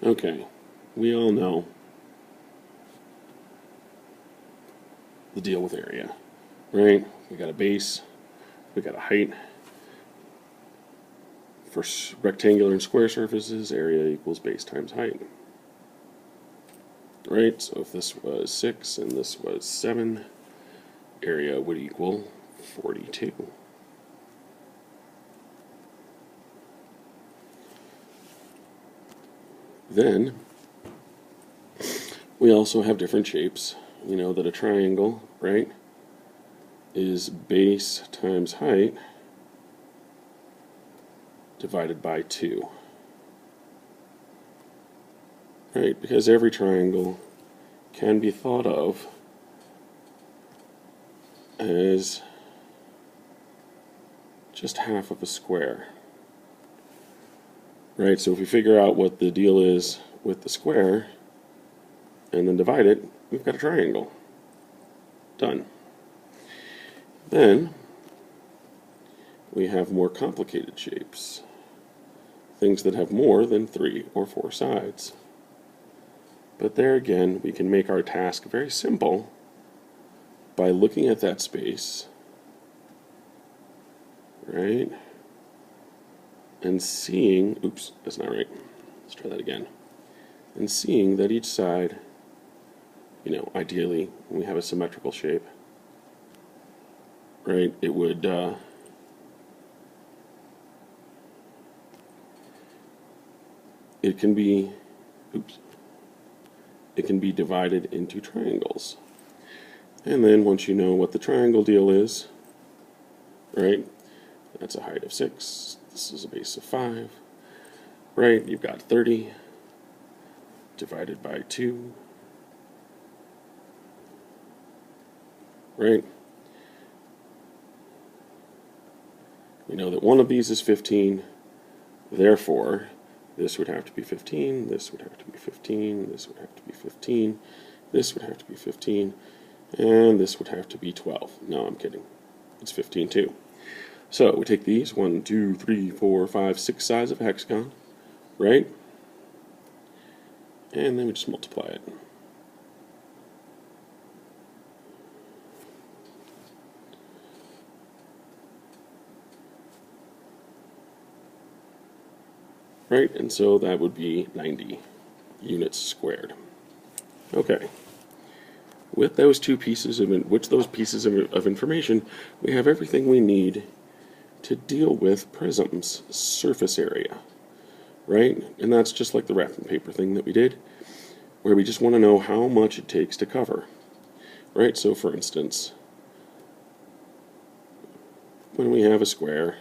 Okay, we all know the deal with area, right? We got a base, we got a height. For rectangular and square surfaces, area equals base times height. Right, so if this was 6 and this was 7, area would equal 42. Then, we also have different shapes. You know that a triangle, right, is base times height divided by 2. Right, because every triangle can be thought of as just half of a square. Right, so if we figure out what the deal is with the square and then divide it, we've got a triangle. Done. Then we have more complicated shapes, things that have more than 3 or 4 sides. But there again, we can make our task very simple by looking at that space, right, and seeing, oops, that's not right, let's try that again, and seeing that each side, you know, ideally, when we have a symmetrical shape, right, it would, it can be, oops, it can be divided into triangles. And then once you know what the triangle deal is, right, that's a height of 6, this is a base of 5, right, you've got 30 divided by 2, right, we know that one of these is 15, therefore this would have to be 15, this would have to be 15, this would have to be 15, this would have to be 15, and this would have to be 12. No, I'm kidding. It's 15 too. So we take these 1, 2, 3, 4, 5, 6 sides of a hexagon, right? And then we just multiply it. Right, and so that would be 90 units squared. Okay. With those two pieces of information, we have everything we need to deal with Prism's surface area, right? And that's just like the wrapping paper thing that we did, where we just want to know how much it takes to cover, right? So for instance, when we have a square,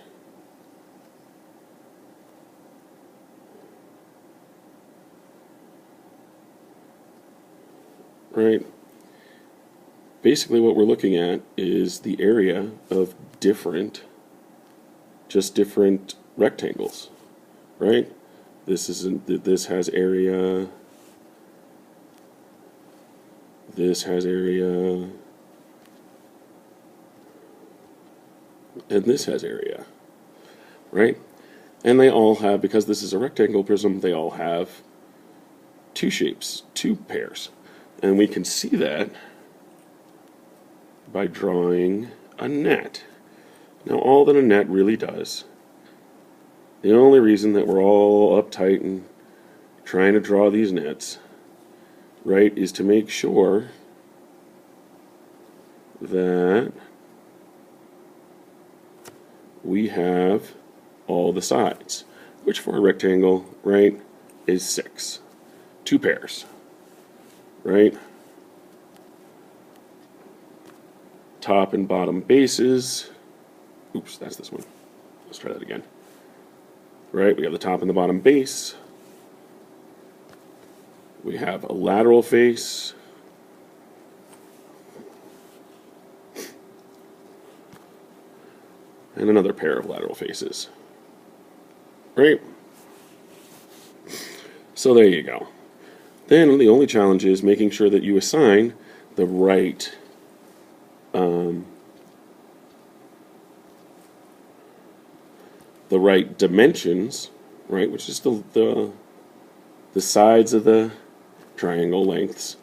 right? Basically what we're looking at is the area of different rectangles, right? This has area, this has area, and this has area, right? And they all have, because this is a rectangle prism, they all have two shapes, two pairs. And we can see that by drawing a net. Now all that a net really does, the only reason that we're all uptight and trying to draw these nets, right, is to make sure that we have all the sides, which for a rectangle, right, is 6. 2 pairs, right? Top and bottom bases. Oops, that's this one. Let's try that again. Right, we have the top and the bottom base. We have a lateral face. And another pair of lateral faces. Right? So there you go. Then the only challenge is making sure that you assign the right dimensions, right, which is the the sides of the triangle lengths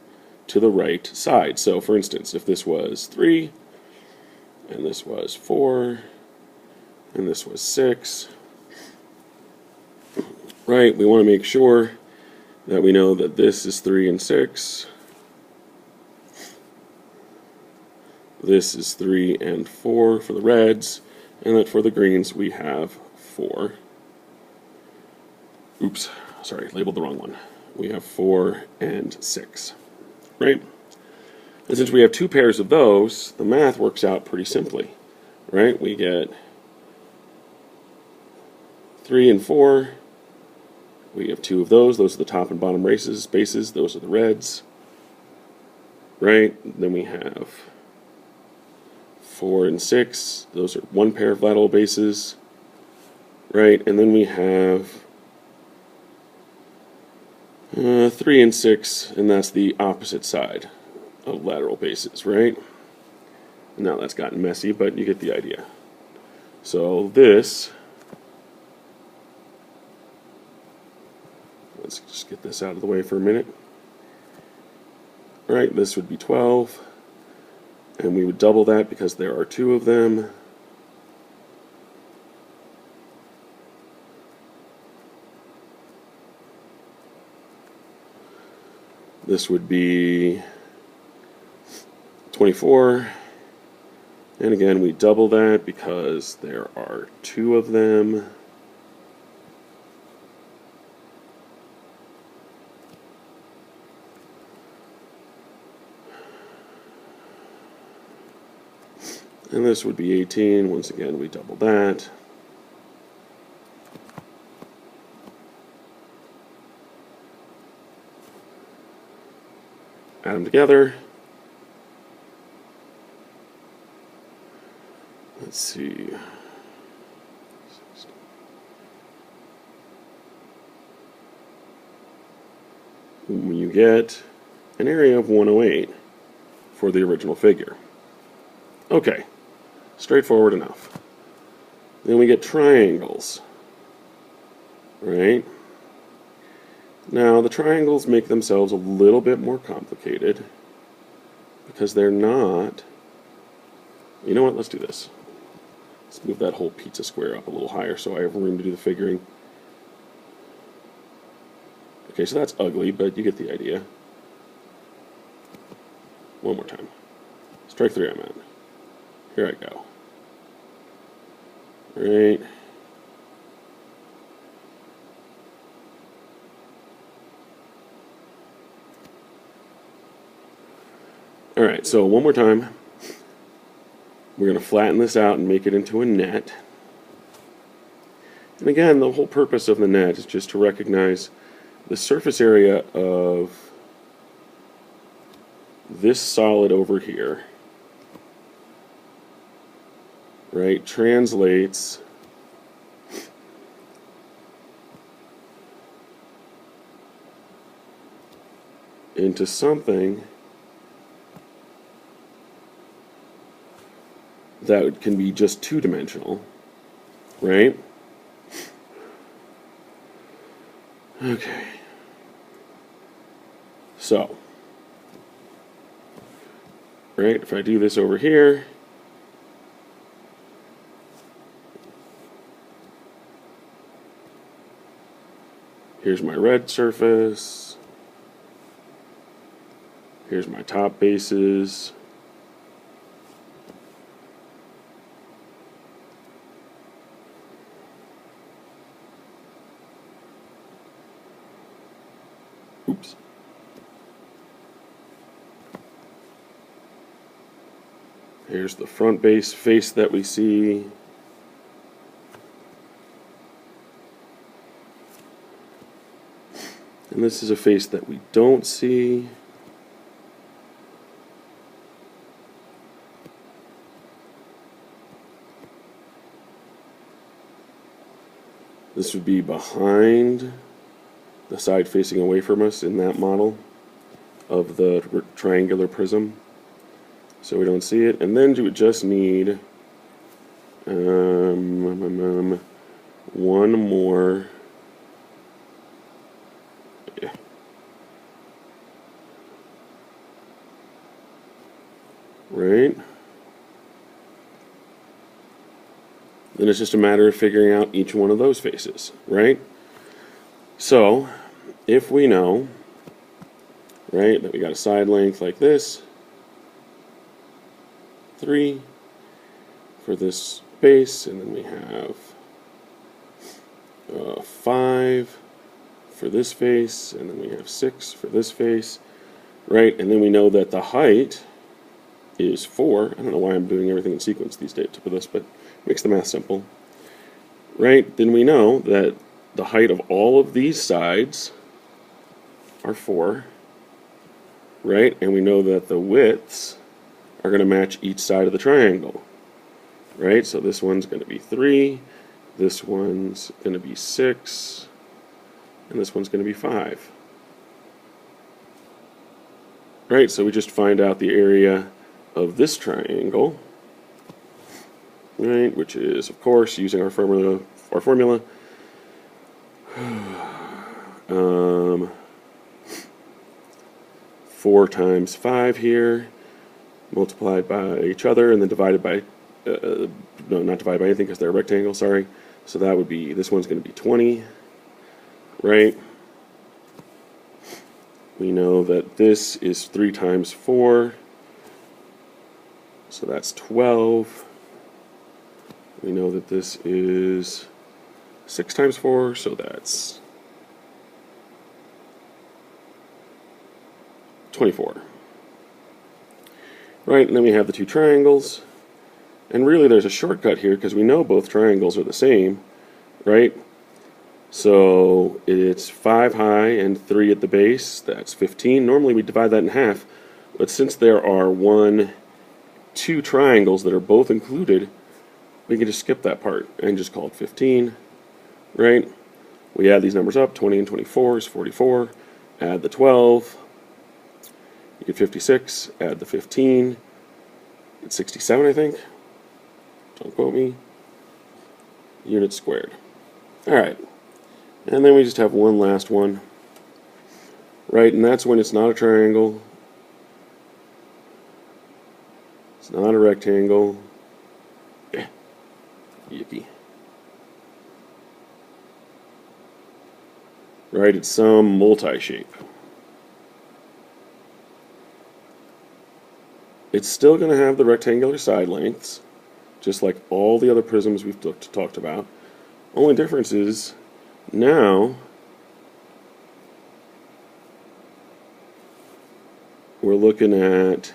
to the right side. So for instance, if this was 3, and this was 4, and this was 6, right, we want to make sure that we know that this is 3 and 6, this is 3 and 4 for the reds, and that for the greens we have 4. Oops, sorry, labeled the wrong one. We have 4 and 6, right? And since we have 2 pairs of those, the math works out pretty simply, right? We get 3 and 4. We have 2 of those. Those are the top and bottom bases. Those are the reds, right? Then we have 4 and 6. Those are 1 pair of lateral bases, right? And then we have 3 and 6, and that's the opposite side of lateral bases, right? Now that's gotten messy, but you get the idea. So this, let's just get this out of the way for a minute. All right, this would be 12, and we would double that because there are 2 of them. This would be 24, and again we double that because there are 2 of them. And this would be 18. Once again, we double that. Add them together. Let's see. You get an area of 108 for the original figure. Okay, straightforward enough. Then we get triangles, right? Now, the triangles make themselves a little bit more complicated because they're not... You know what? Let's do this. Let's move that whole pizza square up a little higher so I have room to do the figuring. Okay, so that's ugly, but you get the idea. One more time. Strike 3 I'm at. Here I go. Right. Alright, so one more time. We're going to flatten this out and make it into a net. And again, the whole purpose of the net is just to recognize the surface area of this solid over here, right, translates into something that can be just two-dimensional, right? Okay. So, right, if I do this over here, here's my red surface, here's my top bases, oops. Here's the front base face that we see. And this is a face that we don't see. This would be behind the side facing away from us in that model of the triangular prism. So we don't see it. And then you would just need one more. right? Then it's just a matter of figuring out each one of those faces, right? So, if we know, right, that we got a side length like this, 3 for this base, and then we have 5 for this face, and then we have 6 for this face, right? And then we know that the height is 4. I don't know why I'm doing everything in sequence these days for this, but it makes the math simple, right? Then we know that the height of all of these sides are 4, right? And we know that the widths are going to match each side of the triangle, right? So this one's going to be 3, this one's going to be 6, and this one's going to be 5. Right, so we just find out the area of this triangle, right, which is, of course, using our formula, 4 times 5 here, multiplied by each other, and then divided by, no, not divided by anything because they're a rectangle, sorry. So that would be, this one's going to be 20, right? We know that this is 3 times 4, so that's 12. We know that this is 6 times 4, so that's 24. Right, and then we have the 2 triangles. And really there's a shortcut here because we know both triangles are the same, right? So it's 5 high and 3 at the base. That's 15. Normally we divide that in half, but since there are 2 triangles that are both included, we can just skip that part and just call it 15, right? We add these numbers up. 20 and 24 is 44. Add the 12. You get 56. Add the 15. It's 67, I think. Don't quote me. Units squared. All right. And then we just have one last one, right? And that's when it's not a triangle. It's not a rectangle. Yippee. Right, it's some multi-shape. It's still going to have the rectangular side lengths, just like all the other prisms we've talked about. Only difference is, now we're looking at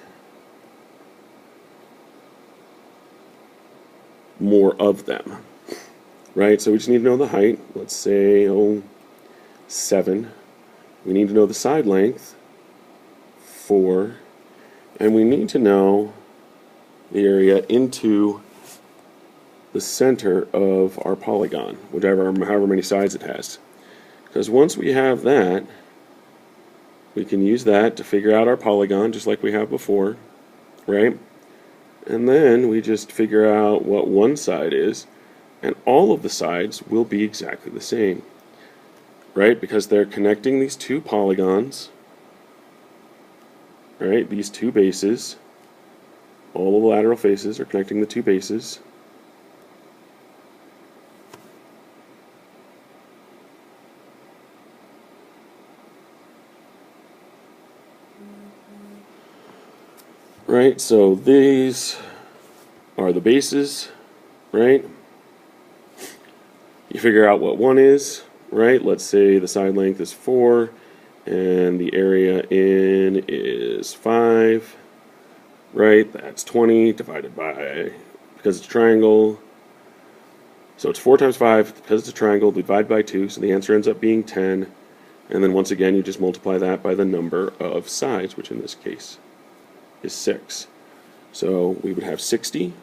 more of them, right? So we just need to know the height. Let's say, 7. We need to know the side length, 4. And we need to know the area into the center of our polygon, however many sides it has. Because once we have that, we can use that to figure out our polygon just like we have before, right? And then we just figure out what one side is, and all of the sides will be exactly the same, right? Because they're connecting these 2 polygons, right? These 2 bases, all of the lateral faces are connecting the 2 bases. Right, so these are the bases, right? You figure out what one is, right? Let's say the side length is 4 and the area in is 5, right? That's 20 divided by, because it's a triangle, so it's 4 times 5, because it's a triangle, divide by 2, so the answer ends up being 10, and then once again you just multiply that by the number of sides, which in this case is 6. So we would have 60,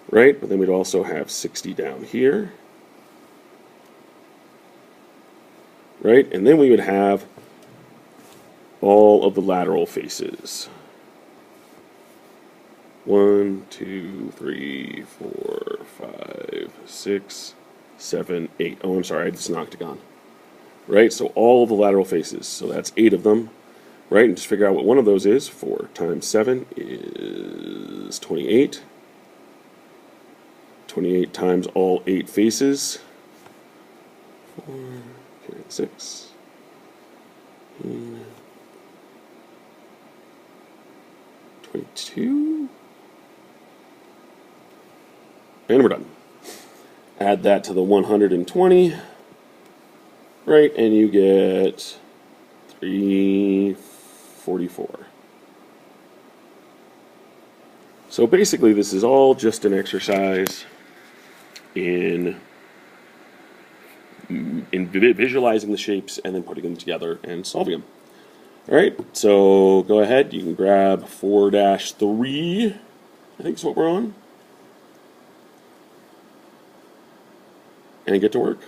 right? But then we'd also have 60 down here, right? And then we would have all of the lateral faces. 1, 2, 3, 4, 5, 6, 7, 8. Oh, I'm sorry, it's an octagon. Right? So all of the lateral faces. So that's 8 of them. right? And just figure out what one of those is. 4 times 7 is 28. 28 times all 8 faces. 4, okay, 6. 22. And we're done. Add that to the 120. Right, and you get 344. So basically this is all just an exercise in visualizing the shapes and then putting them together and solving them. All right, so go ahead, you can grab 4-3, I think is what we're on, and get to work.